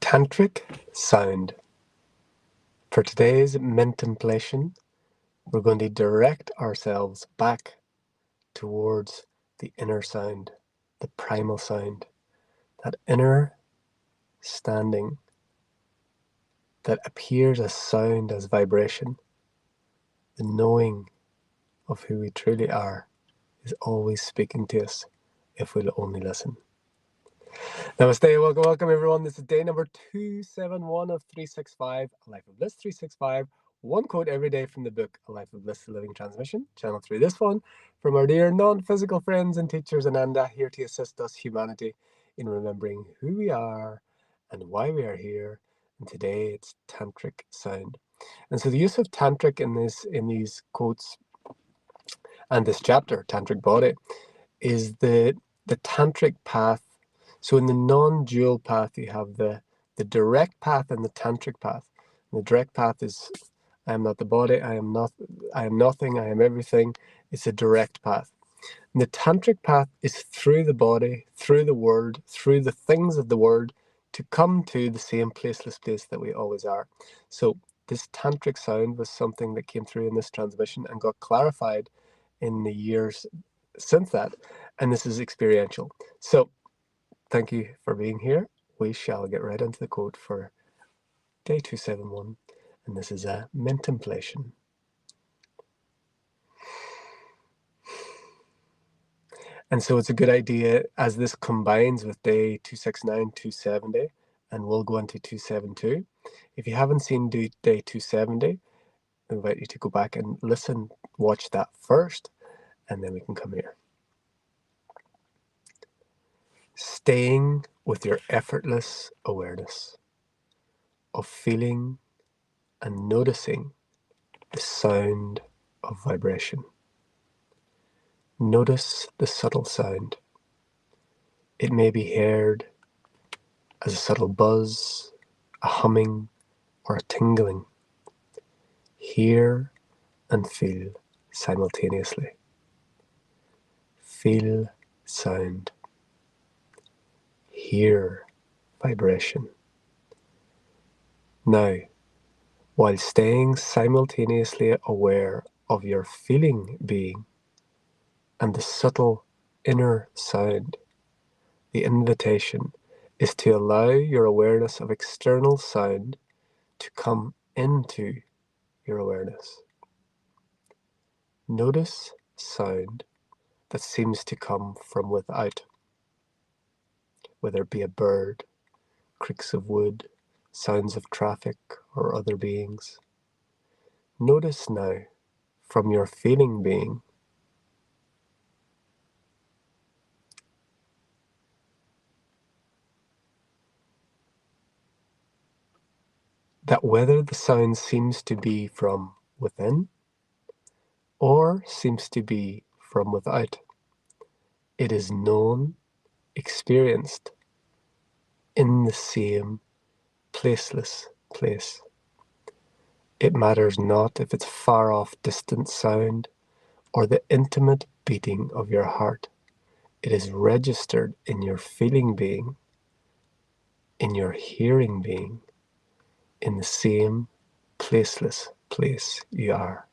Tantric Sound. For today's contemplation, we're going to direct ourselves back towards the inner sound, the primal sound, that inner standing that appears as sound, as vibration. The knowing of who we truly are is always speaking to us if we'll only listen. Namaste, welcome everyone. This is day number 271 of 365, A Life of Bliss 365. One quote every day from the book, A Life of Bliss, the Living Transmission. Channel through this one from our dear non-physical friends and teachers Ananda, here to assist us, humanity, in remembering who we are and why we are here. And today it's Tantric Sound. And so the use of Tantric in these quotes and this chapter, Tantric Body, is the Tantric path. So in the non-dual path, you have the direct path and the tantric path. And the direct path is, I am not the body, I am nothing, I am everything. It's a direct path. And the tantric path is through the body, through the word, through the things of the word, to come to the same placeless place that we always are. So this tantric sound was something that came through in this transmission and got clarified in the years since that. And this is experiential. So thank you for being here. We shall get right into the quote for day 271, and this is a contemplation. And so it's a good idea as this combines with day 269, 270, and we'll go into 272. If you haven't seen day 270, I invite you to go back and listen, watch that first, and then we can come here. Staying with your effortless awareness of feeling and noticing the sound of vibration. Notice the subtle sound. It may be heard as a subtle buzz, a humming, or a tingling. Hear and feel simultaneously. Feel sound. Hear vibration. Now, while staying simultaneously aware of your feeling being and the subtle inner sound, the invitation is to allow your awareness of external sound to come into your awareness. Notice sound that seems to come from without, whether it be a bird, creaks of wood, sounds of traffic, or other beings. Notice now from your feeling being that whether the sound seems to be from within or seems to be from without, it is known, experienced in the same placeless place. It matters not if it's far off distant sound or the intimate beating of your heart. It is registered in your feeling being, in your hearing being, in the same placeless place you are.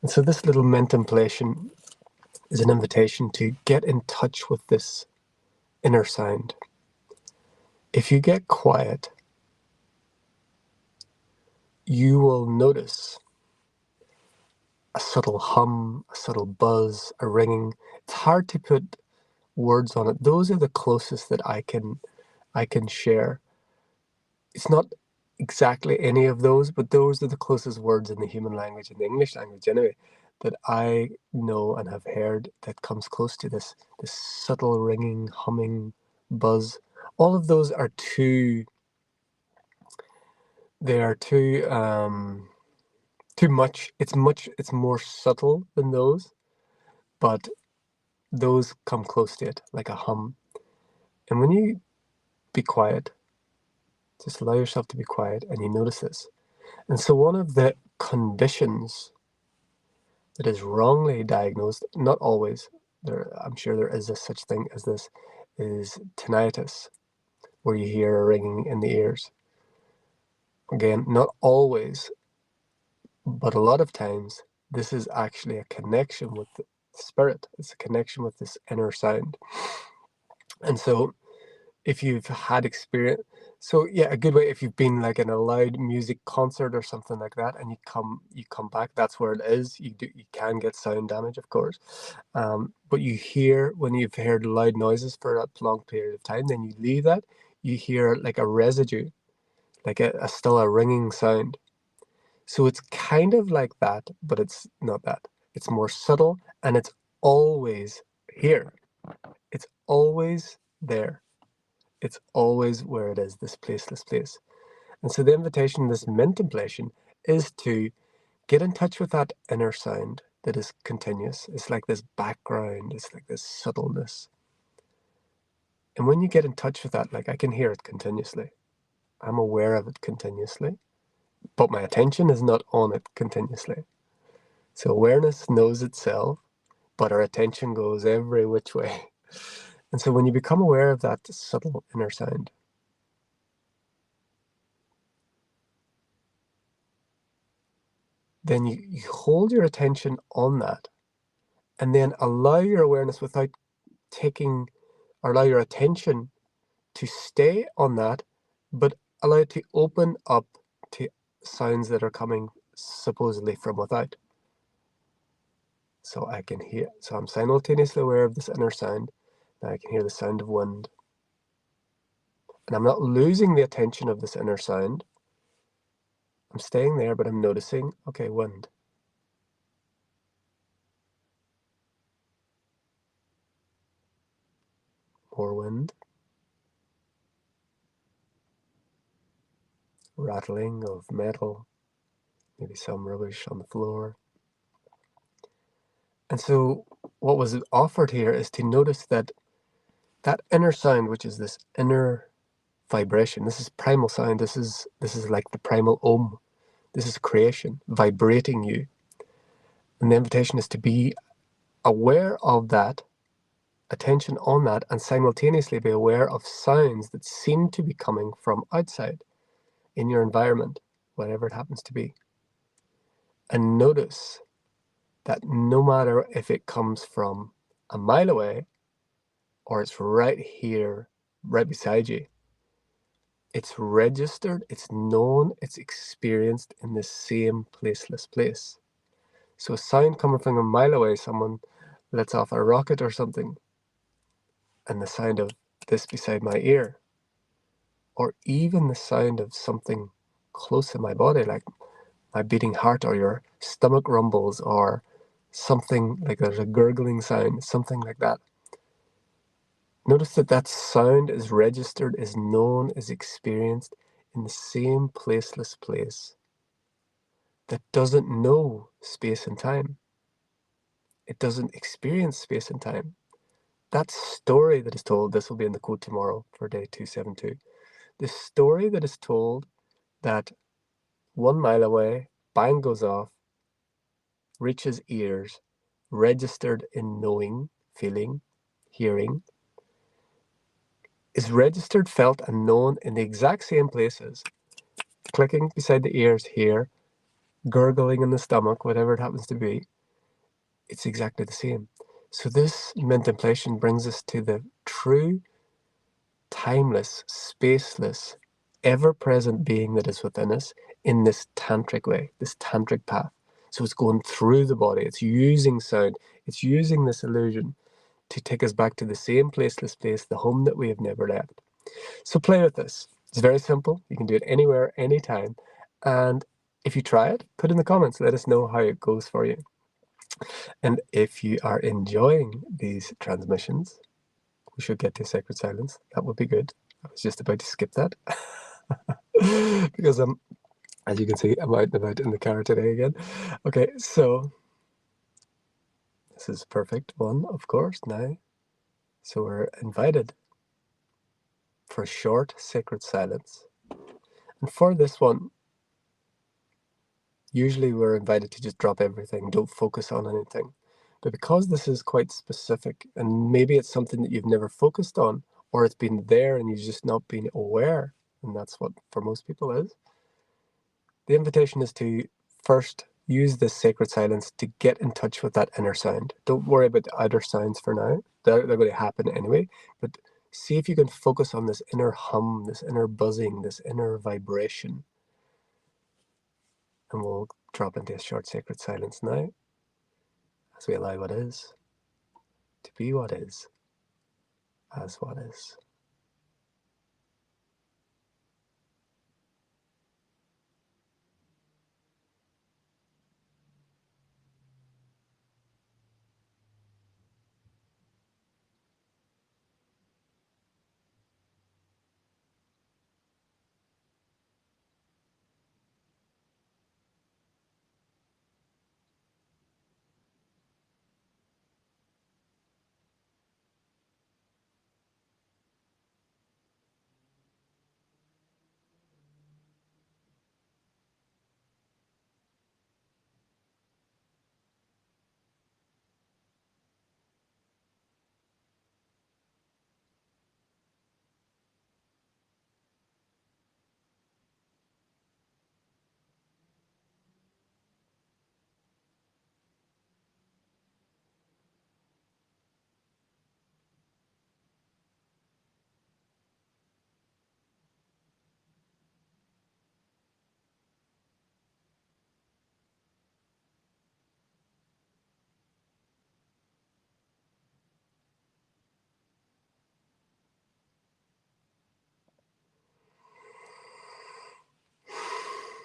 And so this little contemplation is an invitation to get in touch with this inner sound. If you get quiet, you will notice a subtle hum, a subtle buzz, a ringing. It's hard to put words on it. Those are the closest that I can share. It's not exactly any of those, but those are the closest words in the human language, in the English language anyway, that I know and have heard that comes close to this subtle ringing, humming, buzz. All of those are too much. It's more subtle than those, but those come close to it, like a hum. And when you be quiet, just allow yourself to be quiet and you notice this. And so one of the conditions that is wrongly diagnosed, not always, I'm sure there is a such thing as this, is tinnitus. where you hear a ringing in the ears. Again, not always, but a lot of times, this is actually a connection with the spirit. It's a connection with this inner sound. And so if you've had experience, so yeah, a good way, if you've been like in a loud music concert or something like that, and you come back, that's where it is. You can get sound damage, of course, but you hear, when you've heard loud noises for a long period of time, then you leave that, you hear like a residue, like still a ringing sound. So it's kind of like that, but it's not that. It's more subtle, and it's always here. It's always there. It's always where it is, this placeless place. And so the invitation, this contemplation, is to get in touch with that inner sound that is continuous. It's like this background, it's like this subtleness. And when you get in touch with that, like I can hear it continuously. I'm aware of it continuously, but my attention is not on it continuously. So awareness knows itself, but our attention goes every which way. And so when you become aware of that subtle inner sound, then you hold your attention on that, and then allow your awareness without taking, or allow your attention to stay on that, but allow it to open up to sounds that are coming supposedly from without. So I can hear, so I'm simultaneously aware of this inner sound. Now I can hear the sound of wind. And I'm not losing the attention of this inner sound. I'm staying there, but I'm noticing, okay, wind. More wind. Rattling of metal. Maybe some rubbish on the floor. And so what was offered here is to notice that that inner sound, which is this inner vibration, this is primal sound, this is like the primal Om. This is creation vibrating you. And the invitation is to be aware of that, attention on that, and simultaneously be aware of sounds that seem to be coming from outside in your environment, whatever it happens to be. And notice that no matter if it comes from a mile away or it's right here, right beside you, it's registered, it's known, it's experienced in the same placeless place. So a sound coming from a mile away, someone lets off a rocket or something, and the sound of this beside my ear, or even the sound of something close in my body, like my beating heart, or your stomach rumbles, or something like there's a gurgling sound, something like that. Notice that that sound is registered, is known, is experienced in the same placeless place that doesn't know space and time. It doesn't experience space and time. That story that is told, this will be in the quote tomorrow for day 272. The story that is told that 1 mile away, bang goes off, reaches ears, registered in knowing, feeling, hearing, is registered, felt, and known in the exact same places. Clicking beside the ears here, gurgling in the stomach, whatever it happens to be, it's exactly the same. So this contemplation brings us to the true, timeless, spaceless, ever-present being that is within us in this tantric way, this tantric path. So it's going through the body, it's using sound, it's using this illusion to take us back to the same placeless place, the home that we have never left. So play with this. It's very simple. You can do it anywhere, anytime. And if you try it, put in the comments. Let us know how it goes for you. And if you are enjoying these transmissions, we should get to sacred silence. That would be good. I was just about to skip that because as you can see, I'm out and about in the car today again. Okay, so this is perfect one, of course, now. So we're invited for a short sacred silence. And for this one, usually we're invited to just drop everything, don't focus on anything. But because this is quite specific, and maybe it's something that you've never focused on or it's been there and you've just not been aware, and that's what for most people is. The invitation is to first use this sacred silence to get in touch with that inner sound. Don't worry about the outer sounds for now. They're going to happen anyway, but see if you can focus on this inner hum, this inner buzzing, this inner vibration. And we'll drop into a short sacred silence now as we allow what is to be what is as what is.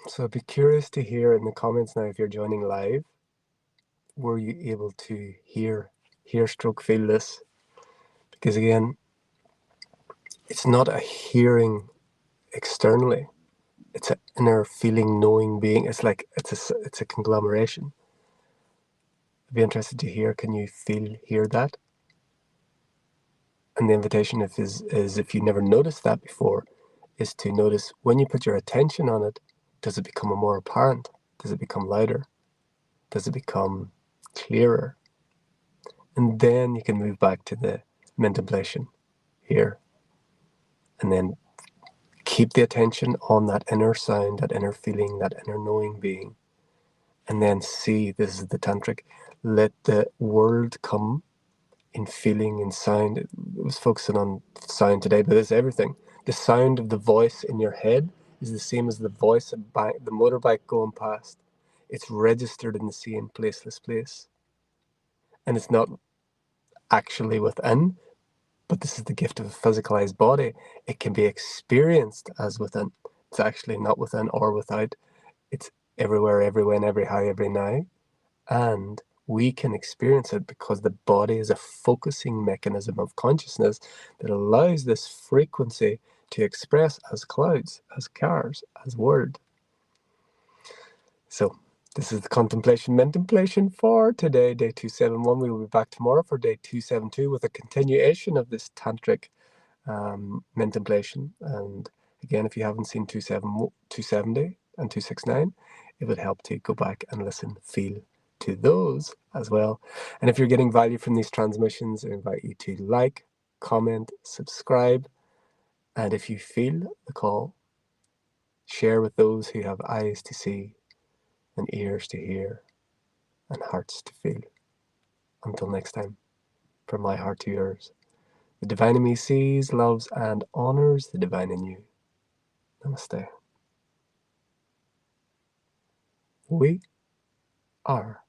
So I'd be curious to hear in the comments now, if you're joining live, were you able to hear stroke feel this? Because again, it's not a hearing externally, it's an inner feeling, knowing being. It's like it's a conglomeration. I'd be interested to hear, can you hear that? And the invitation is if you never noticed that before, is to notice when you put your attention on it, does it become more apparent? Does it become louder? Does it become clearer? And then you can move back to the contemplation here. And then keep the attention on that inner sound, that inner feeling, that inner knowing being. And then see, this is the tantric, let the world come in feeling, in sound. It was focusing on sound today, but it's everything. The sound of the voice in your head is the same as the voice of the motorbike going past. It's registered in the same placeless place. And it's not actually within, but this is the gift of a physicalized body. It can be experienced as within. It's actually not within or without. It's everywhere, everywhere, every how, every now. And we can experience it because the body is a focusing mechanism of consciousness that allows this frequency to express as clouds, as cars, as word. So this is the contemplation for today, day 271. We will be back tomorrow for day 272 with a continuation of this tantric contemplation. And again, if you haven't seen 270 and 269, it would help to go back and listen, feel to those as well. And if you're getting value from these transmissions, I invite you to like, comment, subscribe, and if you feel the call, share with those who have eyes to see and ears to hear and hearts to feel. Until next time, from my heart to yours, the divine in me sees, loves, and honors the divine in you. Namaste. We are